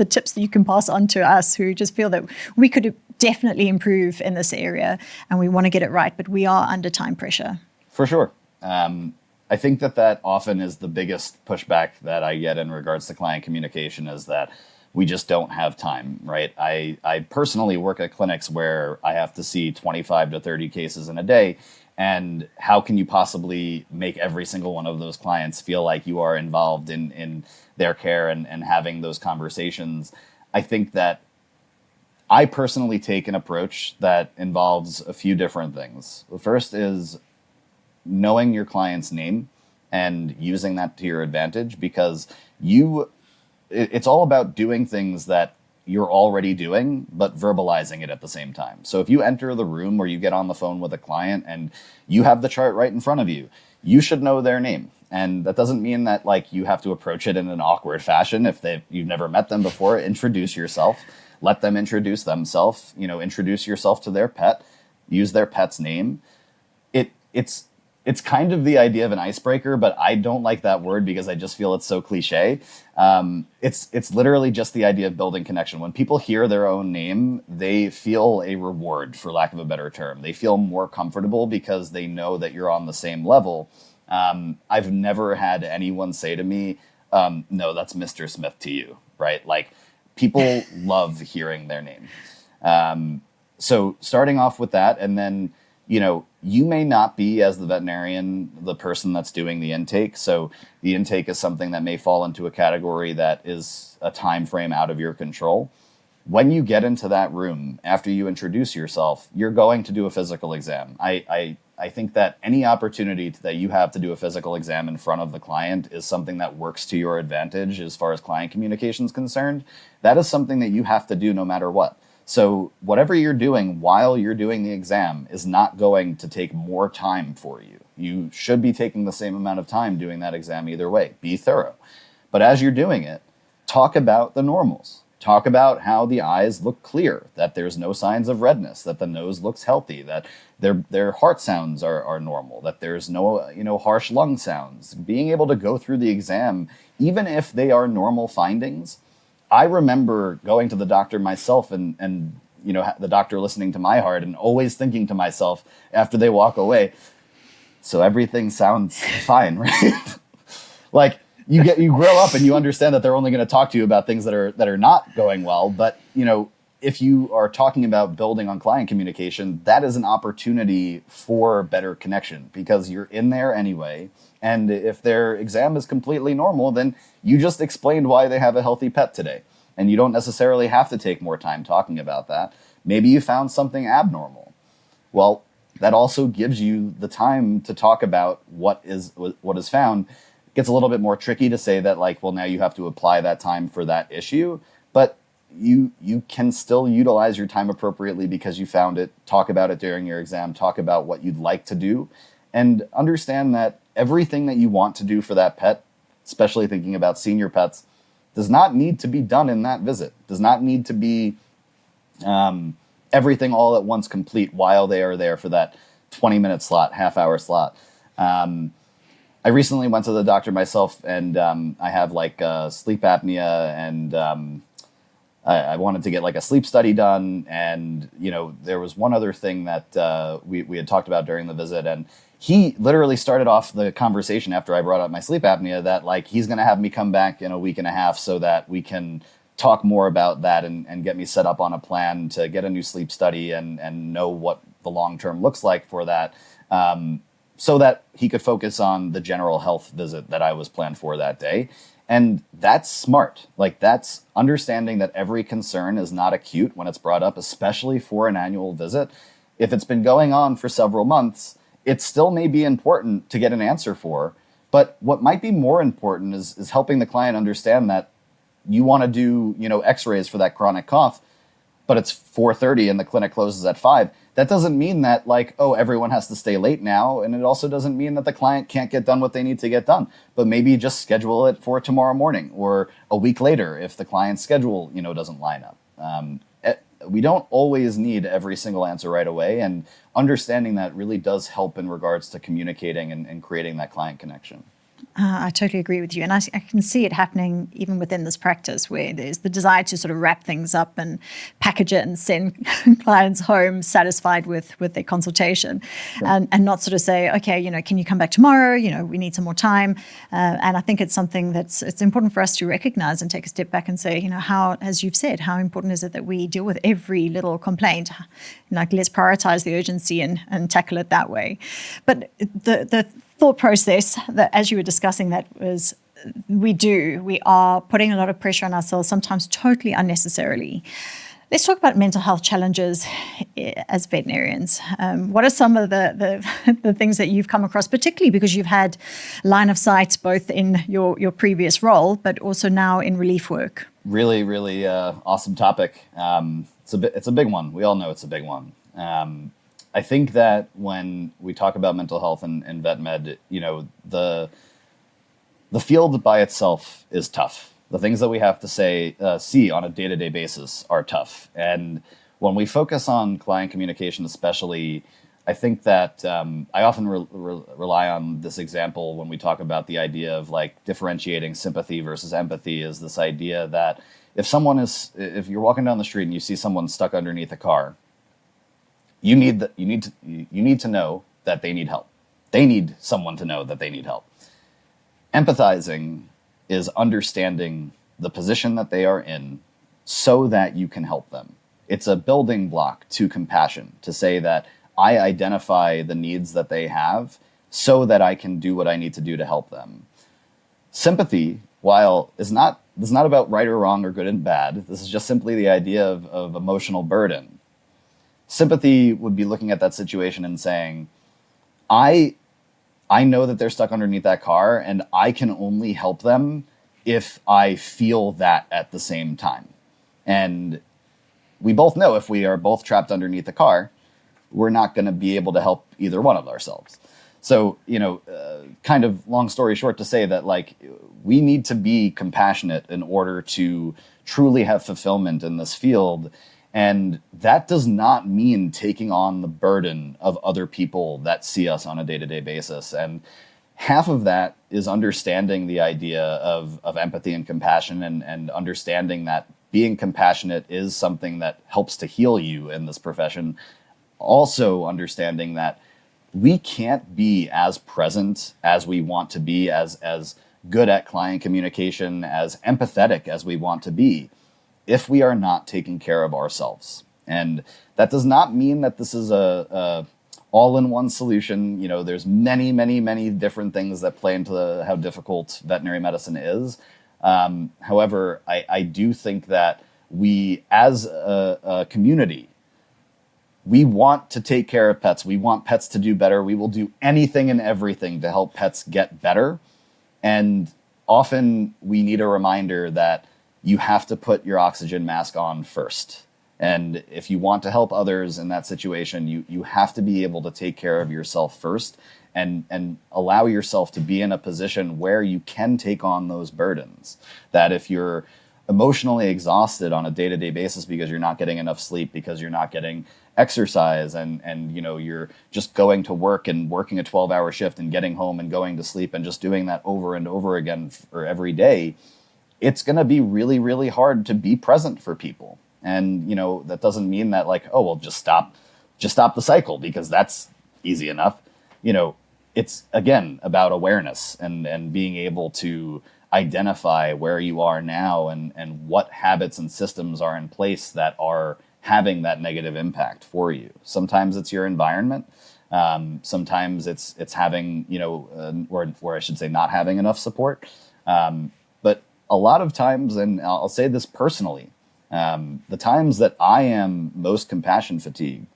tips that you can pass on to us who just feel that we could definitely improve in this area and we want to get it right, but we are under time pressure? For sure. I think that often is the biggest pushback that I get in regards to client communication, is that we just don't have time, right? I personally work at clinics where I have to see 25 to 30 cases in a day. And how can you possibly make every single one of those clients feel like you are involved in their care and having those conversations? I think that I personally take an approach that involves a few different things. The first is knowing your client's name and using that to your advantage, because it's all about doing things that you're already doing, but verbalizing it at the same time. So if you enter the room or you get on the phone with a client and you have the chart right in front of you, you should know their name. And that doesn't mean that you have to approach it in an awkward fashion. If you've never met them before, introduce yourself, let them introduce themselves, introduce yourself to their pet, use their pet's name. It's kind of the idea of an icebreaker, but I don't like that word because I just feel it's so cliche. It's literally just the idea of building connection. When people hear their own name, they feel a reward, for lack of a better term. They feel more comfortable because they know that you're on the same level. I've never had anyone say to me, no, that's Mr. Smith to you, right? People love hearing their name. So starting off with that, and then, you may not be, as the veterinarian, the person that's doing the intake. So the intake is something that may fall into a category that is a time frame out of your control. When you get into that room, after you introduce yourself, you're going to do a physical exam. I think that any opportunity that you have to do a physical exam in front of the client is something that works to your advantage as far as client communication is concerned. That is something that you have to do no matter what. So whatever you're doing while you're doing the exam is not going to take more time for you. You should be taking the same amount of time doing that exam either way. Be thorough. But as you're doing it, talk about the normals. Talk about how the eyes look clear, that there's no signs of redness, that the nose looks healthy, that their heart sounds are normal, that there's no harsh lung sounds. Being able to go through the exam, even if they are normal findings. I remember going to the doctor myself and the doctor listening to my heart and always thinking to myself after they walk away, so everything sounds fine, right? You grow up and you understand that they're only going to talk to you about things that are not going well. But, if you are talking about building on client communication, that is an opportunity for better connection because you're in there anyway. And if their exam is completely normal, then you just explained why they have a healthy pet today. And you don't necessarily have to take more time talking about that. Maybe you found something abnormal. Well, that also gives you the time to talk about what is found. It gets a little bit more tricky to say that now you have to apply that time for that issue. But you can still utilize your time appropriately because you found it. Talk about it during your exam. Talk about what you'd like to do. And understand that everything that you want to do for that pet, especially thinking about senior pets, does not need to be done in that visit, does not need to be everything all at once complete while they are there for that 20-minute slot, half-hour slot. I recently went to the doctor myself, and I have like sleep apnea, and I wanted to get like a sleep study done. And, there was one other thing that we had talked about during the visit, and he literally started off the conversation after I brought up my sleep apnea that like he's going to have me come back in a week and a half so that we can talk more about that and get me set up on a plan to get a new sleep study and know what the long term looks like for that, so that he could focus on the general health visit that I was planned for that day. And that's smart. Like, that's understanding that every concern is not acute when it's brought up, especially for an annual visit. If it's been going on for several months, it still may be important to get an answer for. But what might be more important is helping the client understand that you want to do, x-rays for that chronic cough, but it's 4:30 and the clinic closes at 5. That doesn't mean that everyone has to stay late now. And it also doesn't mean that the client can't get done what they need to get done, but maybe just schedule it for tomorrow morning or a week later if the client's schedule, doesn't line up. We don't always need every single answer right away. And understanding that really does help in regards to communicating and creating that client connection. I totally agree with you. And I can see it happening even within this practice where there's the desire to sort of wrap things up and package it and send clients home satisfied with their consultation. Sure. And not sort of say, okay, can you come back tomorrow? We need some more time. And I think it's something it's important for us to recognize and take a step back and say, how, as you've said, how important is it that we deal with every little complaint? Let's prioritize the urgency and tackle it that way. But the thought process that, as you were discussing, that was we are putting a lot of pressure on ourselves, sometimes totally unnecessarily. Let's talk about mental health challenges as veterinarians. What are some of the things that you've come across, particularly because you've had line of sight both in your previous role, but also now in relief work? Really, really awesome topic. It's a big one. We all know it's a big one. I think that when we talk about mental health and vet med, the field by itself is tough. The things that we have to see on a day-to-day basis are tough. And when we focus on client communication especially, I think that I often rely on this example when we talk about the idea of differentiating sympathy versus empathy, is this idea that if you're walking down the street and you see someone stuck underneath a car, you need to know that they need help. They need someone to know that they need help. Empathizing is understanding the position that they are in so that you can help them. It's a building block to compassion, to say that I identify the needs that they have so that I can do what I need to do to help them. Sympathy, while is not about right or wrong or good and bad, this is just simply the idea of emotional burden. Sympathy would be looking at that situation and saying, I know that they're stuck underneath that car, and I can only help them if I feel that at the same time. And we both know if we are both trapped underneath the car, we're not going to be able to help either one of ourselves. So, kind of long story short to say that we need to be compassionate in order to truly have fulfillment in this field. And that does not mean taking on the burden of other people that see us on a day-to-day basis. And half of that is understanding the idea of empathy and compassion and understanding that being compassionate is something that helps to heal you in this profession. Also understanding that we can't be as present as we want to be, as good at client communication, as empathetic as we want to be, if we are not taking care of ourselves. And that does not mean that this is a all-in-one solution. There's many, many, many different things that play into how difficult veterinary medicine is. However, I do think that we, as a community, we want to take care of pets. We want pets to do better. We will do anything and everything to help pets get better. And often we need a reminder that you have to put your oxygen mask on first. And if you want to help others in that situation, you have to be able to take care of yourself first and allow yourself to be in a position where you can take on those burdens. That if you're emotionally exhausted on a day-to-day basis because you're not getting enough sleep, because you're not getting exercise, and you're just going to work and working a 12-hour shift and getting home and going to sleep and just doing that over and over again for every day, it's going to be really, really hard to be present for people. And, that doesn't mean that like, oh, well, just stop the cycle because that's easy enough. It's again about awareness and being able to identify where you are now and what habits and systems are in place that are having that negative impact for you. Sometimes it's your environment. Sometimes it's having, or I should say not having enough support. But a lot of times, and I'll say this personally, the times that I am most compassion fatigued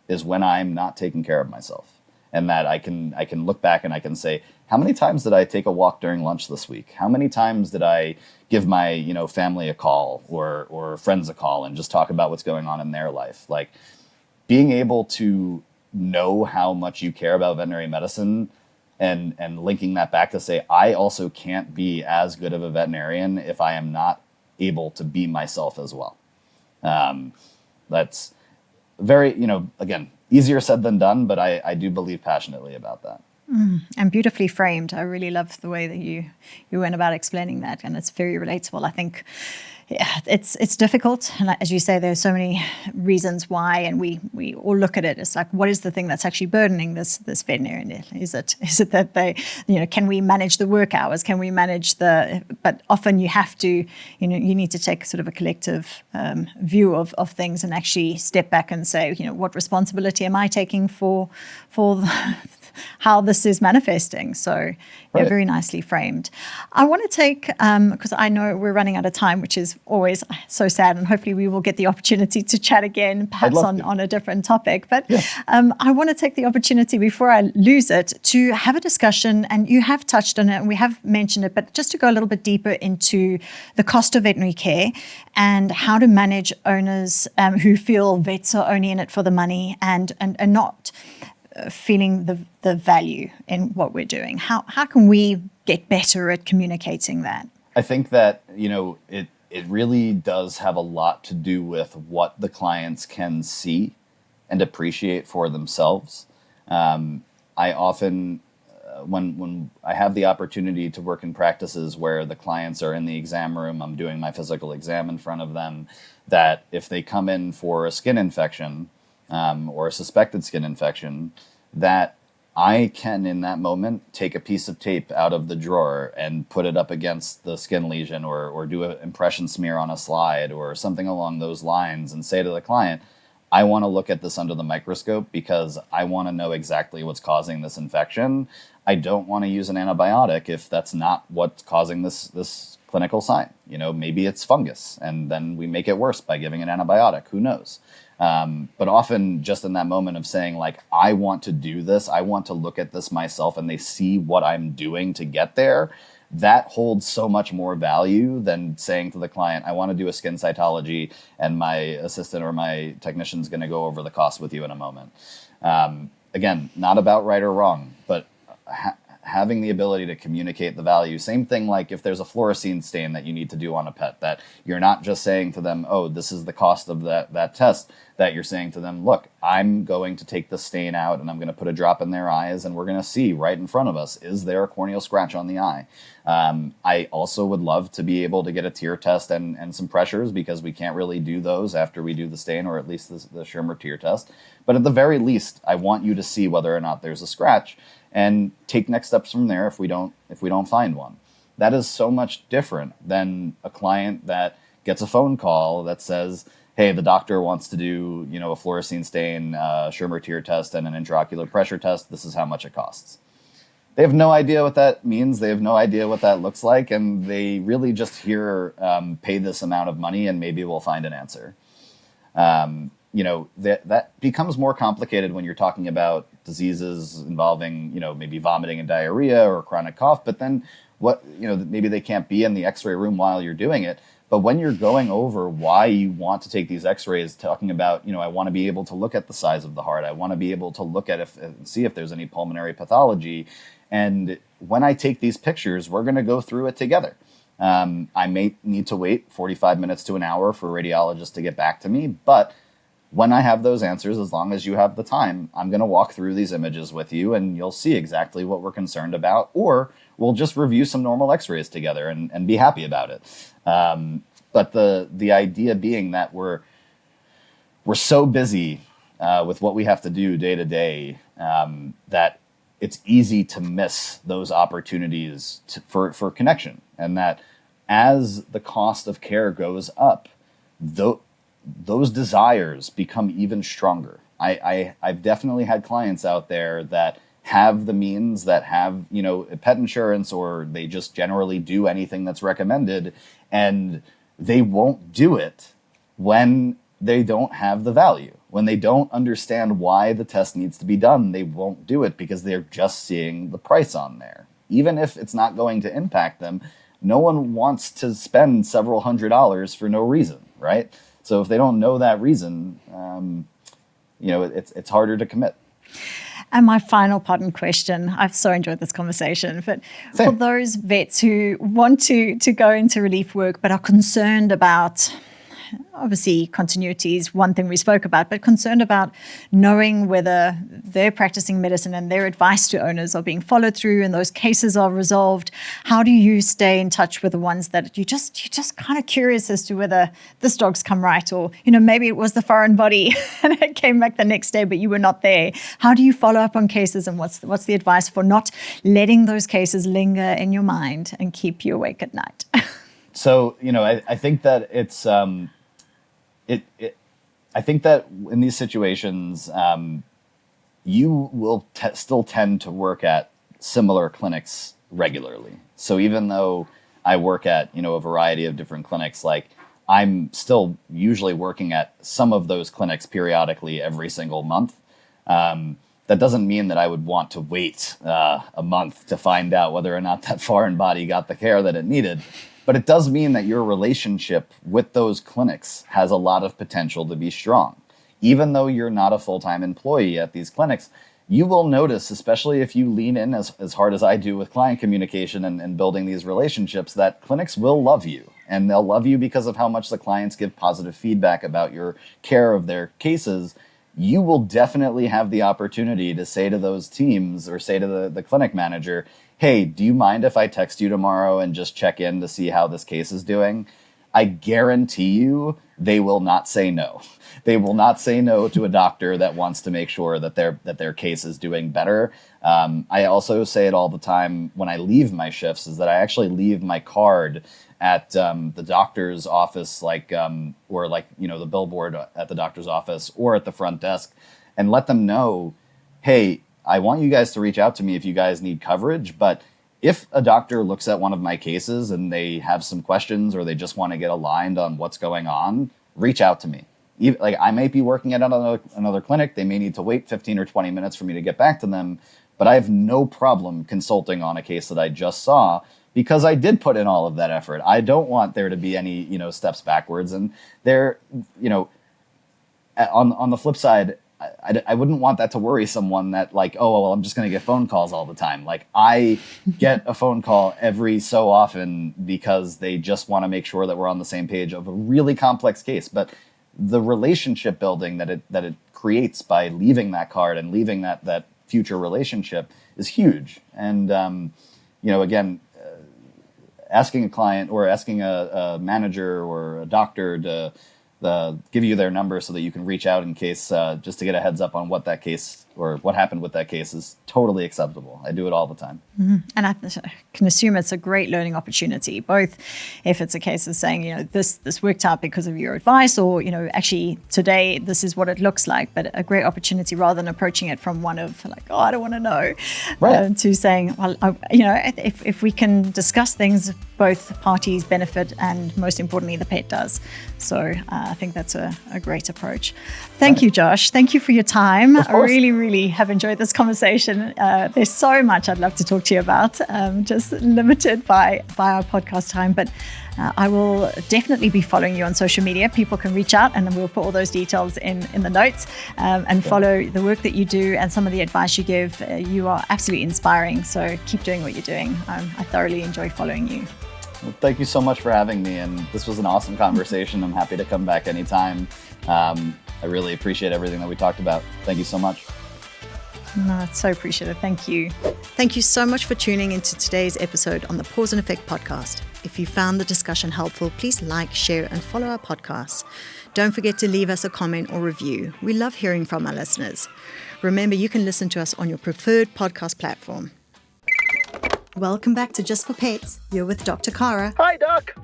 is when I'm not taking care of myself. And that I can look back and I can say, how many times did I take a walk during lunch this week? How many times did I give my family a call or friends a call and just talk about what's going on in their life? Like being able to know how much you care about veterinary medicine and linking that back to say, I also can't be as good of a veterinarian if I am not able to be myself as well. That's very, again, easier said than done, but I do believe passionately about that. And beautifully framed. I really love the way that you went about explaining that, and it's very relatable. I think it's difficult, and as you say, there's so many reasons why, and we all look at it. It's like, what is the thing that's actually burdening this veterinarian? Is it that they, can we manage the work hours? Can we manage but often you have to, you need to take sort of a collective view of things and actually step back and say, what responsibility am I taking for how this is manifesting. So right. Very nicely framed. I want to take, because I know we're running out of time, which is always so sad, and hopefully we will get the opportunity to chat again, perhaps on a different topic. But yeah. I want to take the opportunity before I lose it to have a discussion, and you have touched on it and we have mentioned it, but just to go a little bit deeper into the cost of veterinary care and how to manage owners who feel vets are only in it for the money and not feeling the value in what we're doing. How can we get better at communicating that? I think that, it really does have a lot to do with what the clients can see and appreciate for themselves. I often, when I have the opportunity to work in practices where the clients are in the exam room, I'm doing my physical exam in front of them, that if they come in for a skin infection, or a suspected skin infection, that I can, in that moment, take a piece of tape out of the drawer and put it up against the skin lesion or do an impression smear on a slide or something along those lines and say to the client, I want to look at this under the microscope because I want to know exactly what's causing this infection. I don't want to use an antibiotic if that's not what's causing this clinical sign. Maybe it's fungus, and then we make it worse by giving an antibiotic. Who knows? But often just in that moment of saying, like, I want to do this, I want to look at this myself, and they see what I'm doing to get there, that holds so much more value than saying to the client, I want to do a skin cytology, and my assistant or my technician is going to go over the cost with you in a moment. Again, not about right or wrong, but having the ability to communicate the value. Same thing like if there's a fluorescein stain that you need to do on a pet, that you're not just saying to them, oh, this is the cost of that test, that you're saying to them, look, I'm going to take the stain out and I'm going to put a drop in their eyes and we're going to see right in front of us, is there a corneal scratch on the eye? I also would love to be able to get a tear test and some pressures, because we can't really do those after we do the stain, or at least the Schirmer tear test. But at the very least, I want you to see whether or not there's a scratch and take next steps from there if we don't find one. That is so much different than a client that gets a phone call that says, hey, the doctor wants to do, a fluorescein stain, Schirmer tear test, and an intraocular pressure test. This is how much it costs. They have no idea what that means. They have no idea what that looks like. And they really just hear, pay this amount of money and maybe we'll find an answer. That becomes more complicated when you're talking about diseases involving, maybe vomiting and diarrhea or chronic cough, but then maybe they can't be in the x-ray room while you're doing it. But when you're going over why you want to take these x-rays, talking about, I want to be able to look at the size of the heart. I want to be able to look at see if there's any pulmonary pathology. And when I take these pictures, we're going to go through it together. I may need to wait 45 minutes to an hour for a radiologist to get back to me. But when I have those answers, as long as you have the time, I'm going to walk through these images with you and you'll see exactly what we're concerned about. Or we'll just review some normal x-rays together and be happy about it. But the idea being that we're so busy with what we have to do day to day that it's easy to miss those opportunities for connection, and that as the cost of care goes up, those desires become even stronger. I've definitely had clients out there that have the means, that have pet insurance, or they just generally do anything that's recommended, and they won't do it when they don't have the value. When they don't understand why the test needs to be done, they won't do it because they're just seeing the price on there. Even if it's not going to impact them, no one wants to spend several $100s for no reason, right? So if they don't know that reason, it's harder to commit. And my final pardon question, I've so enjoyed this conversation, but Same. For those vets who want to go into relief work but are concerned about, obviously continuity is one thing we spoke about, but concerned about knowing whether they're practicing medicine and their advice to owners are being followed through and those cases are resolved, how do you stay in touch with the ones that you're just kind of curious as to whether this dog's come right, or maybe it was the foreign body and it came back the next day but you were not there? How do you follow up on cases, and what's the advice for not letting those cases linger in your mind and keep you awake at night? So, I think that it's I think that in these situations, you will still tend to work at similar clinics regularly. So even though I work at, a variety of different clinics, like I'm still usually working at some of those clinics periodically every single month. That doesn't mean that I would want to wait a month to find out whether or not that foreign body got the care that it needed. But it does mean that your relationship with those clinics has a lot of potential to be strong. Even though you're not a full-time employee at these clinics, you will notice, especially if you lean in as hard as I do with client communication and building these relationships, that clinics will love you. And they'll love you because of how much the clients give positive feedback about your care of their cases. You will definitely have the opportunity to say to those teams, or say to the clinic manager, hey, do you mind if I text you tomorrow and just check in to see how this case is doing? I guarantee you they will not say no. They will not say no to a doctor that wants to make sure that their case is doing better. I also say it all the time when I leave my shifts, is that I actually leave my card at the doctor's office, or the billboard at the doctor's office or at the front desk, and let them know, hey, I want you guys to reach out to me if you guys need coverage. But if a doctor looks at one of my cases and they have some questions, or they just want to get aligned on what's going on, reach out to me. I might be working at another clinic. They may need to wait 15 or 20 minutes for me to get back to them, but I have no problem consulting on a case that I just saw, because I did put in all of that effort. I don't want there to be any, steps backwards. And there, on the flip side, I wouldn't want that to worry someone that I'm just going to get phone calls all the time. I get a phone call every so often because they just want to make sure that we're on the same page of a really complex case. But the relationship building that it creates by leaving that card and leaving that future relationship is huge. And, again, asking a client or asking a manager or a doctor to give you their number so that you can reach out in case, just to get a heads up on what that case or what happened with that case, is totally acceptable. I do it all the time. Mm-hmm. And I can assume it's a great learning opportunity, both if it's a case of saying, this worked out because of your advice, or, actually today this is what it looks like, but a great opportunity rather than approaching it from one of I don't want to know, right. To saying, well, if we can discuss things both parties benefit, and most importantly, the pet does. So I think that's a great approach. Thank you, Josh. Thank you for your time. I really, really have enjoyed this conversation. There's so much I'd love to talk to you about, just limited by our podcast time. But I will definitely be following you on social media. People can reach out, and then we'll put all those details in the notes, and follow the work that you do and some of the advice you give. You are absolutely inspiring. So keep doing what you're doing. I thoroughly enjoy following you. Well, thank you so much for having me. And this was an awesome conversation. I'm happy to come back anytime. I really appreciate everything that we talked about. Thank you so much. No, it's so appreciated. Thank you. Thank you so much for tuning into today's episode on the Pause and Effect podcast. If you found the discussion helpful, please like, share, and follow our podcasts. Don't forget to leave us a comment or review. We love hearing from our listeners. Remember, you can listen to us on your preferred podcast platform. Welcome back to Just for Pets. You're with Dr. Cara. Hi, Doc.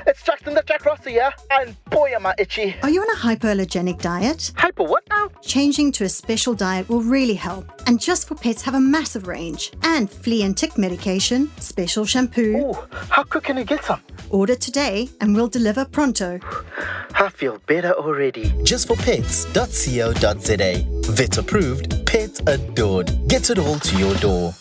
It's Jackson the Jack Rossi here, and boy, am I itchy. Are you on a hypoallergenic diet? Hyper what now? Changing to a special diet will really help. And Just for Pets have a massive range. And flea and tick medication, special shampoo. Ooh, how quick can you get some? Order today and we'll deliver pronto. I feel better already. Justforpets.co.za. Vet approved, pet adored. Get it all to your door.